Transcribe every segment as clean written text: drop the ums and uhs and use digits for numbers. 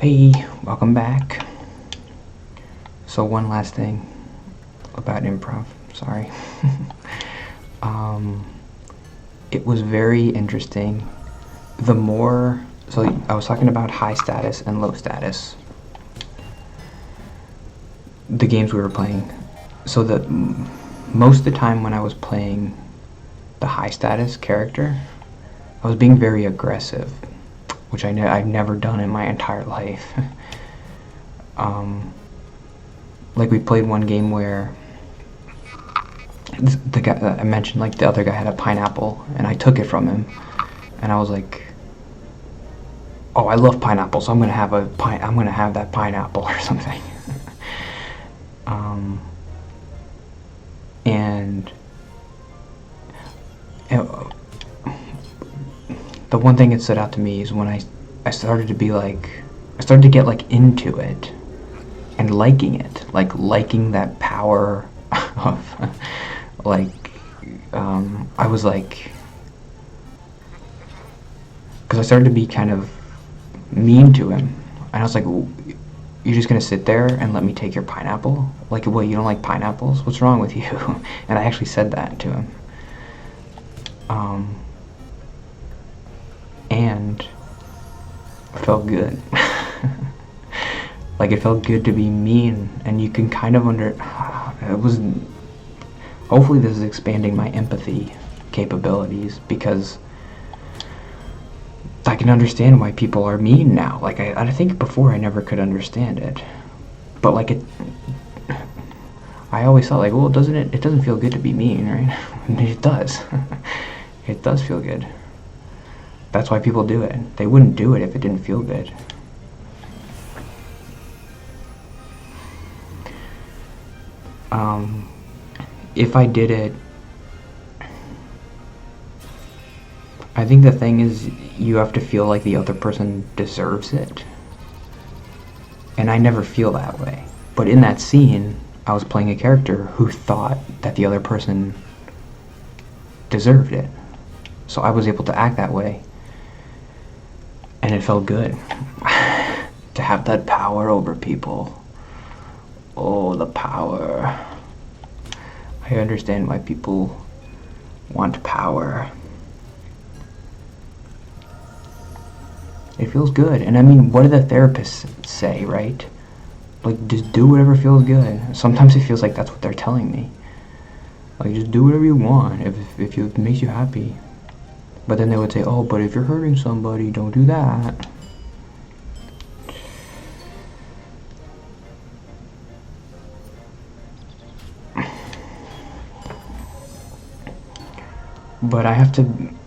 Hey, welcome back. So one last thing about improv. Sorry. It was very interesting. So I was talking about high status and low status. The games we were playing. So most of the time when I was playing the high status character, I was being very aggressive, which I've never done in my entire life. Like we played one game where the guy I mentioned, like the other guy had a pineapple, and I took it from him, and I was like, "Oh, I love pineapple, so I'm gonna have that pineapple or something." And the one thing that stood out to me is when I started to get like into it and liking it, like liking that power of like I was like, because I started to be kind of mean to him, and I was like, "You're just gonna sit there and let me take your pineapple? Like, what, you don't like pineapples? What's wrong with you?" And I actually said that to him. And it felt good. Like, it felt good to be mean, and you can kind of hopefully this is expanding my empathy capabilities, because I can understand why people are mean now. Like, I think before I never could understand it. But like I always thought, like, well, it doesn't feel good to be mean, right? It does. It does feel good. That's why people do it. They wouldn't do it if it didn't feel good. If I did it, I think the thing is you have to feel like the other person deserves it. And I never feel that way. But in that scene, I was playing a character who thought that the other person deserved it. So I was able to act that way. And it felt good to have that power over people. Oh, the power. I understand why people want power. It feels good. And I mean, what do the therapists say, right? Like, just do whatever feels good. Sometimes it feels like that's what they're telling me. Like, just do whatever you want if it makes you happy. But then they would say, "Oh, but if you're hurting somebody, don't do that." But I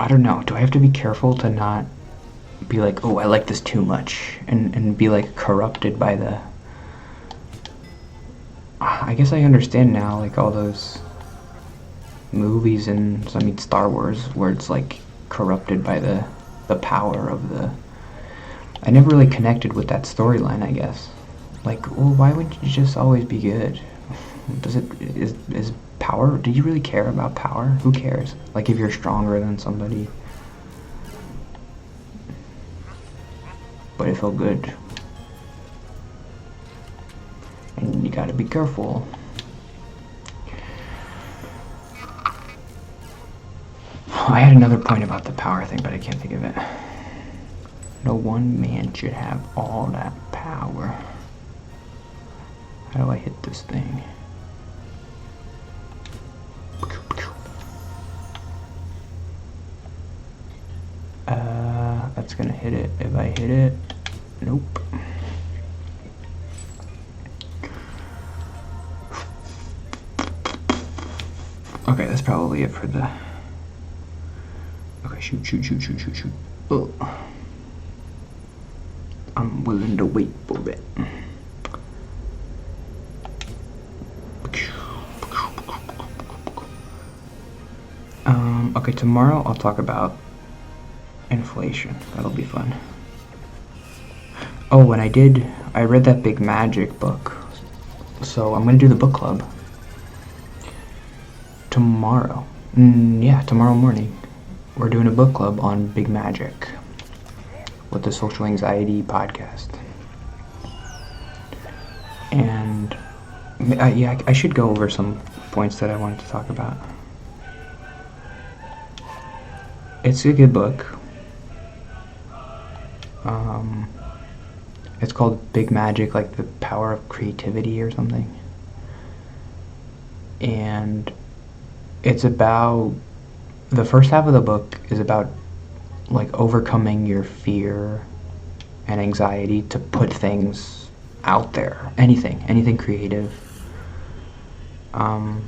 don't know, do I have to be careful to not be like, "Oh, I like this too much," and be like corrupted by I guess I understand now, like all those movies and, I mean, Star Wars, where it's like corrupted by the power of I never really connected with that storyline, I guess. Like, well, why would you just always be good? Is power, do you really care about power? Who cares? Like, if you're stronger than somebody. But it felt good. And you gotta be careful. I had another point about the power thing, but I can't think of it. No one man should have all that power. How do I hit this thing? That's gonna hit it. If I hit it, nope. Okay, that's probably it for the... Okay, shoot. Oh. I'm willing to wait for it. Okay, tomorrow I'll talk about inflation. That'll be fun. Oh, and I read that Big Magic book. So I'm gonna do the book club tomorrow. Yeah, tomorrow morning. We're doing a book club on Big Magic with the Social Anxiety podcast. And yeah, I should go over some points that I wanted to talk about. It's a good book. It's called Big Magic, like the power of creativity or something. And it's about, the first half of the book is about like overcoming your fear and anxiety to put things out there, anything creative. And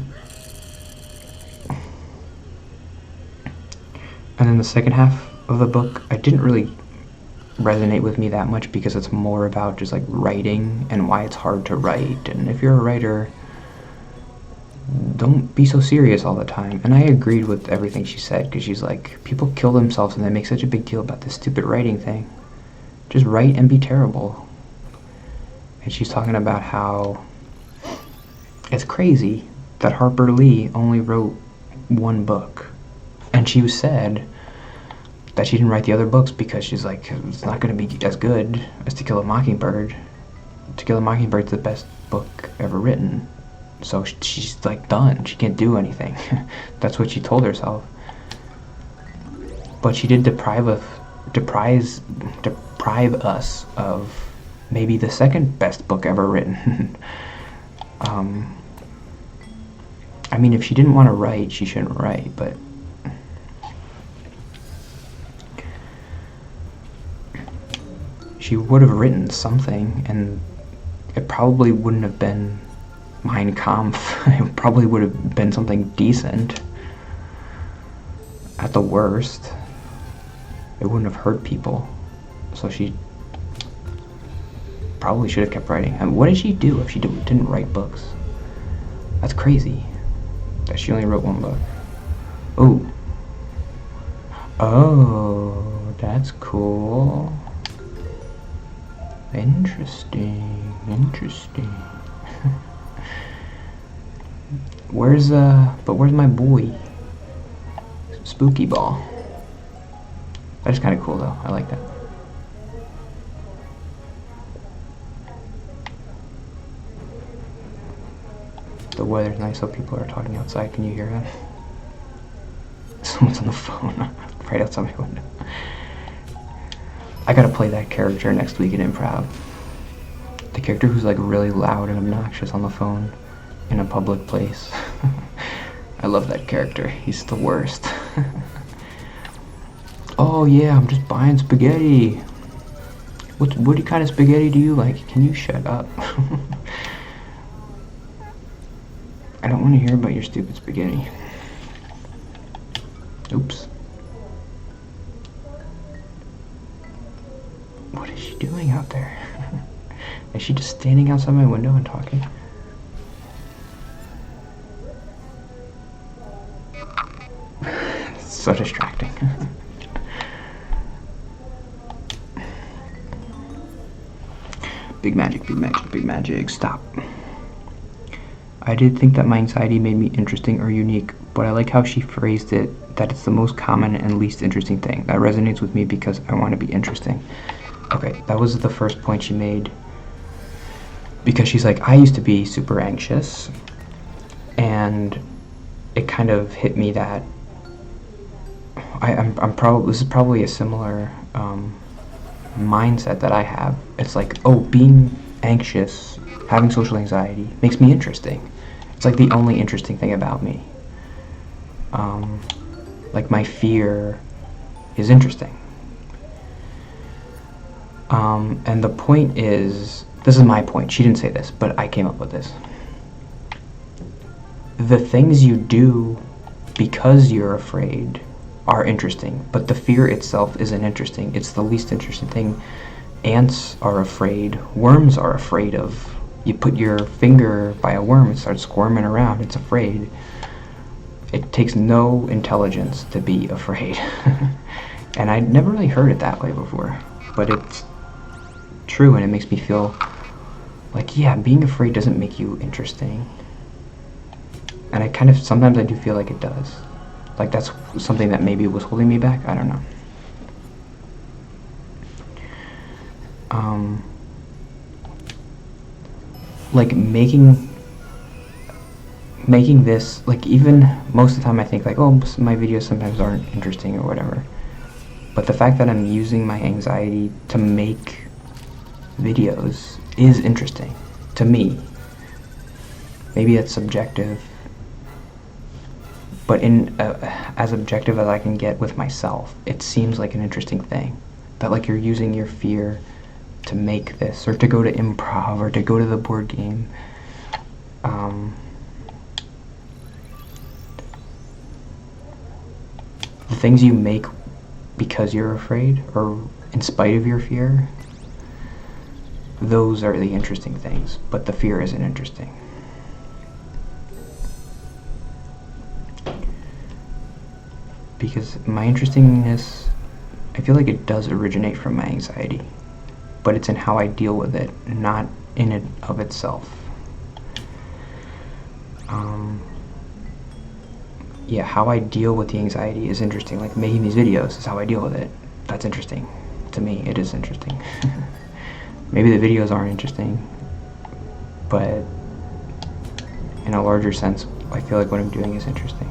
then the second half of the book, I didn't really resonate with me that much because it's more about just like writing and why it's hard to write. And if you're a writer, don't be so serious all the time. And I agreed with everything she said, because she's like, people kill themselves and they make such a big deal about this stupid writing thing. Just write and be terrible. And she's talking about how it's crazy that Harper Lee only wrote one book. And she said that she didn't write the other books because she's like, it's not going to be as good as To Kill a Mockingbird. To Kill a Mockingbird's the best book ever written. So she's like done. She can't do anything. That's what she told herself. But she did deprive us of maybe the second best book ever written. I mean, if she didn't want to write, she shouldn't write, but she would have written something, and it probably wouldn't have been Mein Kampf. It probably would have been something decent. At the worst, it wouldn't have hurt people. So she probably should have kept writing. I mean, what did she do if she didn't write books? That's crazy that she only wrote one book. Oh, that's cool. Interesting. Where's my boy? Spooky Ball. That's kind of cool though. I like that. The weather's nice, so people are talking outside. Can you hear that? Someone's on the phone right outside my window. I gotta play that character next week in improv. The character who's like really loud and obnoxious on the phone in a public place. I love that character. He's the worst. Oh yeah, I'm just buying spaghetti. What kind of spaghetti do you like? Can you shut up? I don't want to hear about your stupid spaghetti. Oops. What is she doing out there? Is she just standing outside my window and talking? It's so distracting. Big magic, stop. I did think that my anxiety made me interesting or unique, but I like how she phrased it, that it's the most common and least interesting thing. That resonates with me because I want to be interesting. Okay, that was the first point she made. Because she's like, I used to be super anxious, and it kind of hit me that this is probably a similar mindset that I have. It's like, oh, being anxious, having social anxiety makes me interesting. It's like the only interesting thing about me. Like my fear is interesting. And the point is, this is my point. She didn't say this, but I came up with this. The things you do because you're afraid are interesting, but the fear itself isn't interesting. It's the least interesting thing. Ants are afraid. Worms are afraid of. You put your finger by a worm, it starts squirming around. It's afraid. It takes no intelligence to be afraid. And I never really heard it that way before, but it's true, and it makes me feel like, yeah, being afraid doesn't make you interesting. And I kind of, sometimes I do feel like it does. Like that's something that maybe was holding me back. I don't know. like making this, like, even most of the time I think like, oh, my videos sometimes aren't interesting or whatever, but the fact that I'm using my anxiety to make videos is interesting to me. Maybe it's subjective, but in as objective as I can get with myself, it seems like an interesting thing, that like you're using your fear to make this, or to go to improv, or to go to the board game. The things you make because you're afraid, or in spite of your fear, those are the interesting things, but the fear isn't interesting. Because my interestingness, I feel like it does originate from my anxiety, but it's in how I deal with it, not in and of itself. Yeah, how I deal with the anxiety is interesting. Like making these videos is how I deal with it. That's interesting. To me, it is interesting. Maybe the videos aren't interesting, but in a larger sense, I feel like what I'm doing is interesting.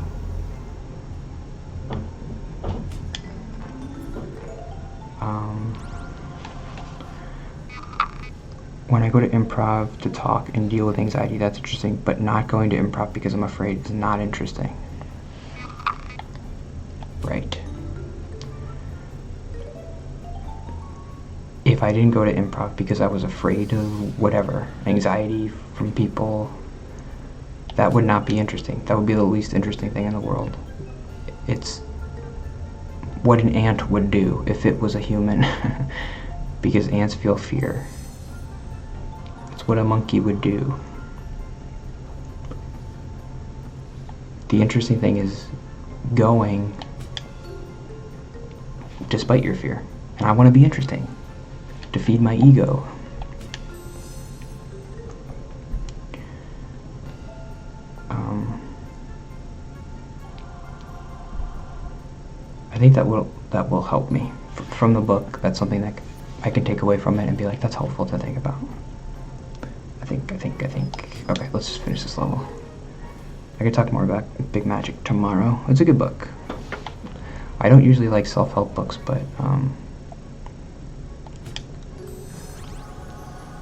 When I go to improv to talk and deal with anxiety, that's interesting, but not going to improv because I'm afraid is not interesting. Right. If I didn't go to improv because I was afraid of whatever, anxiety from people, that would not be interesting. That would be the least interesting thing in the world. It's what an ant would do if it was a human, because ants feel fear. It's what a monkey would do. The interesting thing is going despite your fear. And I want to be interesting, to feed my ego. I think that will help me from the book. That's something that I can take away from it and be like, that's helpful to think about. I think. Okay, let's just finish this level. I could talk more about Big Magic tomorrow. It's a good book. I don't usually like self-help books, but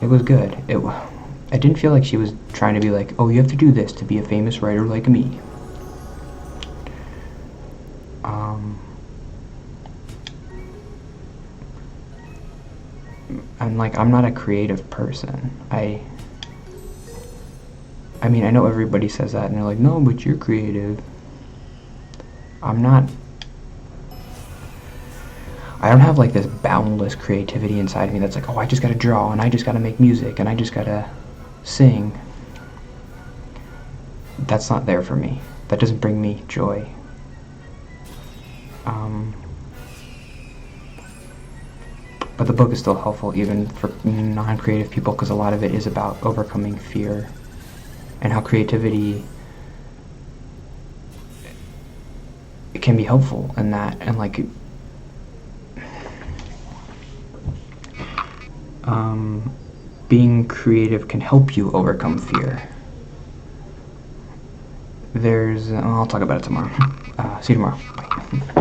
it was good. I didn't feel like she was trying to be like, oh, you have to do this to be a famous writer like me. I'm not a creative person. I mean, I know everybody says that, and they're like, no, but you're creative. I'm not. I don't have like this boundless creativity inside me that's like, oh, I just gotta draw, and I just gotta make music, and I just gotta sing. That's not there for me. That doesn't bring me joy. But the book is still helpful even for non-creative people, because a lot of it is about overcoming fear and how creativity, it can be helpful in that, and like being creative can help you overcome fear. I'll talk about it tomorrow. See you tomorrow. Bye.